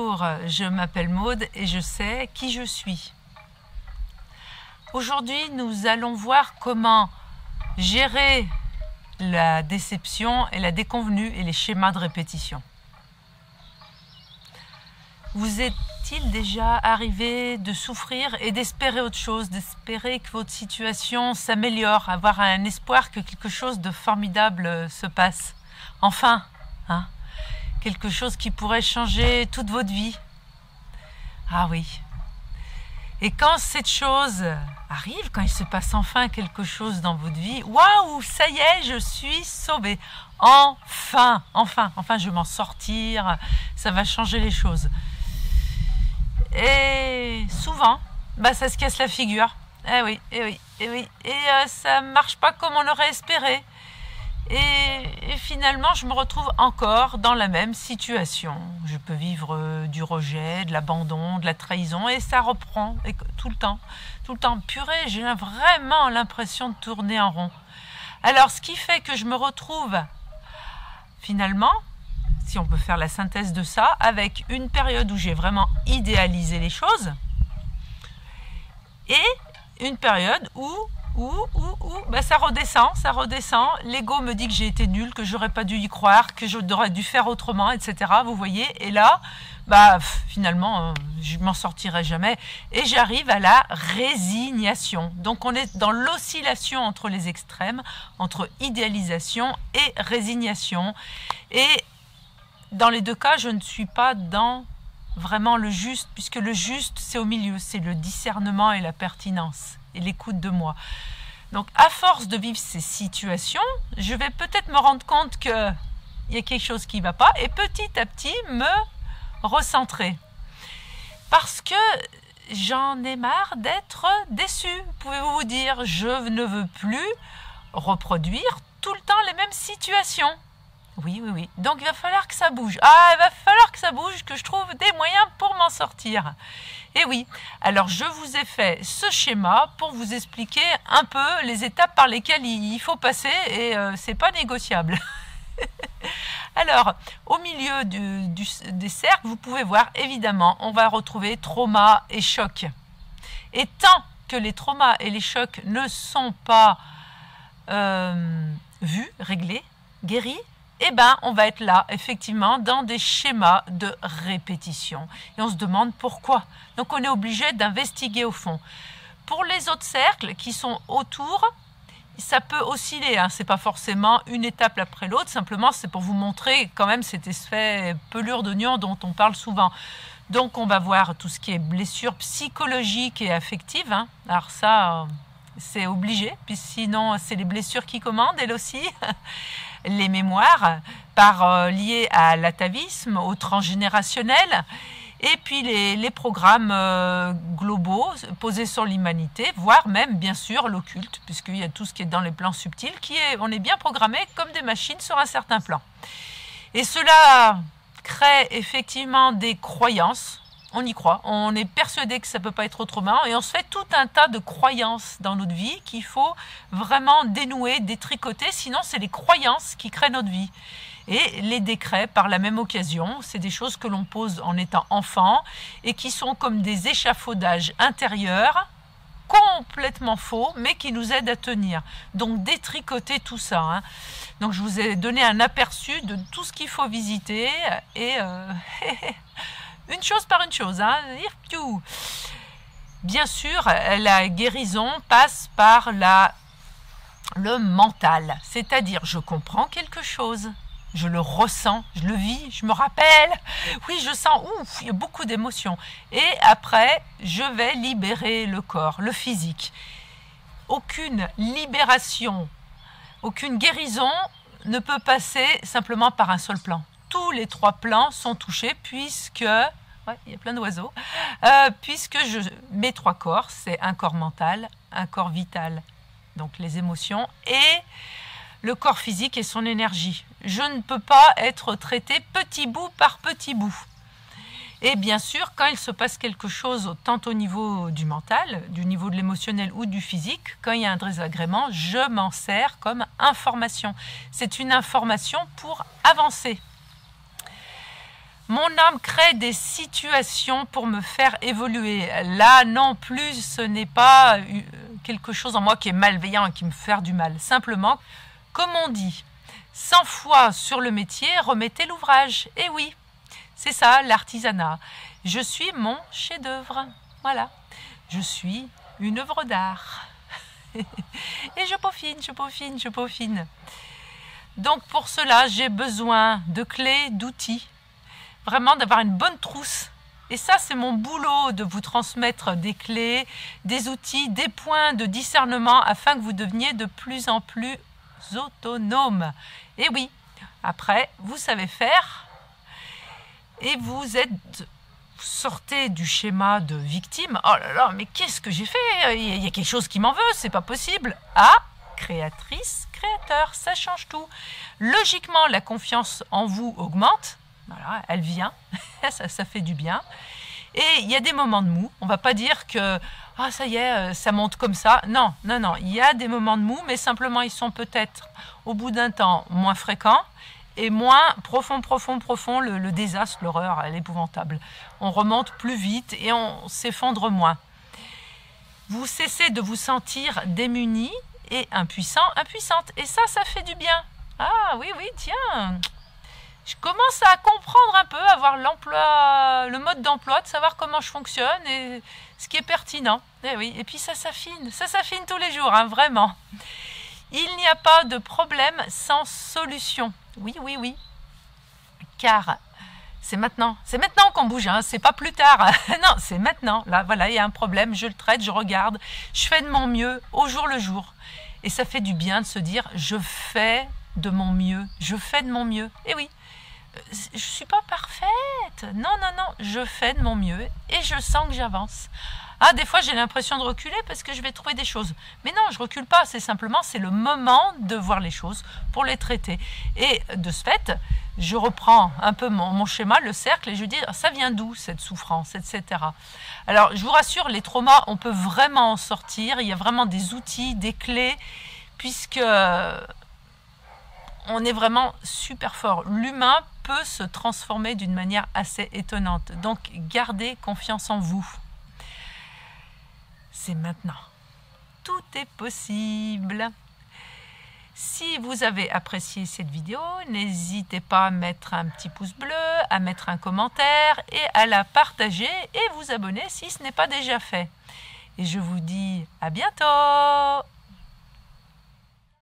Bonjour, je m'appelle Maude et je sais qui je suis. Aujourd'hui, nous allons voir comment gérer la déception et la déconvenue et les schémas de répétition. Vous est-il déjà arrivé de souffrir et d'espérer autre chose, d'espérer que votre situation s'améliore, avoir un espoir que quelque chose de formidable se passe? Enfin, hein, quelque chose qui pourrait changer toute votre vie. Ah oui. Et quand cette chose arrive, quand il se passe enfin quelque chose dans votre vie, waouh, ça y est, je suis sauvée. Enfin, je vais m'en sortir, ça va changer les choses. Et souvent, ça se casse la figure. Et ça ne marche pas comme on aurait espéré. Et finalement, je me retrouve encore dans la même situation. Je peux vivre du rejet, de l'abandon, de la trahison, et ça reprend tout le temps. Purée, j'ai vraiment l'impression de tourner en rond. Alors, ce qui fait que je me retrouve finalement, si on peut faire la synthèse de ça, avec une période où j'ai vraiment idéalisé les choses, et une période où ça redescend. L'ego me dit que j'ai été nulle, que j'aurais pas dû y croire, que j'aurais dû faire autrement, etc. Vous voyez, et là, finalement, je m'en sortirai jamais. Et j'arrive à la résignation. Donc on est dans l'oscillation entre les extrêmes, entre idéalisation et résignation. Et dans les deux cas, je ne suis pas dans vraiment le juste, puisque le juste, c'est au milieu, c'est le discernement et la pertinence et l'écoute de moi. Donc, à force de vivre ces situations, je vais peut-être me rendre compte qu'il y a quelque chose qui ne va pas et petit à petit me recentrer. Parce que j'en ai marre d'être déçue. Pouvez-vous vous dire, je ne veux plus reproduire tout le temps les mêmes situations. Oui. Donc, il va falloir que ça bouge. Il va falloir que ça bouge, que je trouve des moyens pour m'en sortir. Et oui, alors je vous ai fait ce schéma pour vous expliquer un peu les étapes par lesquelles il faut passer et c'est pas négociable. Alors, au milieu des cercles, vous pouvez voir, évidemment, on va retrouver trauma et choc. Et tant que les traumas et les chocs ne sont pas vus, réglés, guéris, on va être là, effectivement, dans des schémas de répétition. Et on se demande pourquoi. Donc, on est obligé d'investiguer au fond. Pour les autres cercles qui sont autour, ça peut osciller. Ce n'est pas forcément une étape après l'autre. Simplement, c'est pour vous montrer quand même cet effet pelure d'oignon dont on parle souvent. Donc, on va voir tout ce qui est blessures psychologiques et affectives. Alors ça, c'est obligé. Puis sinon, c'est les blessures qui commandent, elles aussi. Les mémoires liées à l'atavisme, au transgénérationnel, et puis les programmes globaux posés sur l'humanité, voire même bien sûr l'occulte, puisqu'il y a tout ce qui est dans les plans subtils, on est bien programmé comme des machines sur un certain plan. Et cela crée effectivement des croyances. On y croit, on est persuadé que ça ne peut pas être autrement et on se fait tout un tas de croyances dans notre vie qu'il faut vraiment dénouer, détricoter, sinon c'est les croyances qui créent notre vie. Et les décrets, par la même occasion, c'est des choses que l'on pose en étant enfant et qui sont comme des échafaudages intérieurs, complètement faux, mais qui nous aident à tenir. Donc détricoter tout ça. Donc je vous ai donné un aperçu de tout ce qu'il faut visiter et... une chose par une chose. Bien sûr, la guérison passe par le mental. C'est-à-dire, je comprends quelque chose, je le ressens, je le vis, je me rappelle. Oui, je sens, il y a beaucoup d'émotions. Et après, je vais libérer le corps, le physique. Aucune libération, aucune guérison ne peut passer simplement par un seul plan. Tous les trois plans sont touchés puisque, il y a plein d'oiseaux, puisque mes trois corps, c'est un corps mental, un corps vital, donc les émotions, et le corps physique et son énergie. Je ne peux pas être traité petit bout par petit bout. Et bien sûr, quand il se passe quelque chose, tant au niveau du mental, du niveau de l'émotionnel ou du physique, quand il y a un désagrément, je m'en sers comme information. C'est une information pour avancer. Mon âme crée des situations pour me faire évoluer. Là non plus, ce n'est pas quelque chose en moi qui est malveillant et qui me fait du mal. Simplement, comme on dit, 100 fois sur le métier, remettez l'ouvrage. Et oui, c'est ça l'artisanat. Je suis mon chef-d'œuvre. Voilà, je suis une œuvre d'art. Et je peaufine, je peaufine, je peaufine. Donc pour cela, j'ai besoin de clés, d'outils. Vraiment d'avoir une bonne trousse. Et ça, c'est mon boulot de vous transmettre des clés, des outils, des points de discernement afin que vous deveniez de plus en plus autonome. Et oui, après, vous savez faire et vous sortez du schéma de victime. Oh là là, mais qu'est-ce que j'ai fait? Il y a quelque chose qui m'en veut, c'est pas possible. Ah, créatrice, créateur, ça change tout. Logiquement, la confiance en vous augmente. Voilà, elle vient, ça fait du bien. Et il y a des moments de mou. On ne va pas dire que ah, ça y est, ça monte comme ça. Non, non, non. Il y a des moments de mou, mais simplement ils sont peut-être au bout d'un temps moins fréquents et moins profond, le désastre, l'horreur, l'épouvantable. On remonte plus vite et on s'effondre moins. Vous cessez de vous sentir démuni et impuissant, impuissante. Et ça fait du bien. Ah oui, oui, tiens. Je commence à comprendre un peu, à voir le mode d'emploi, de savoir comment je fonctionne et ce qui est pertinent. Et oui, et puis ça s'affine tous les jours, hein, vraiment. Il n'y a pas de problème sans solution. Oui, oui, oui. Car c'est maintenant qu'on bouge, hein, c'est pas plus tard. Non, c'est maintenant. Là, voilà, il y a un problème, je le traite, je regarde, je fais de mon mieux au jour le jour. Et ça fait du bien de se dire, je fais de mon mieux, je fais de mon mieux. Et oui. Je ne suis pas parfaite. Non, non, non. Je fais de mon mieux et je sens que j'avance. Ah, des fois, j'ai l'impression de reculer parce que je vais trouver des choses. Mais non, je ne recule pas. C'est le moment de voir les choses pour les traiter. Et de ce fait, je reprends un peu mon schéma, le cercle, et je dis, ça vient d'où cette souffrance, etc. Alors, je vous rassure, les traumas, on peut vraiment en sortir. Il y a vraiment des outils, des clés, puisque on est vraiment super fort. L'humain peut se transformer d'une manière assez étonnante. Donc, gardez confiance en vous. C'est maintenant. Tout est possible. Si vous avez apprécié cette vidéo, n'hésitez pas à mettre un petit pouce bleu, à mettre un commentaire et à la partager et vous abonner si ce n'est pas déjà fait. Et je vous dis à bientôt!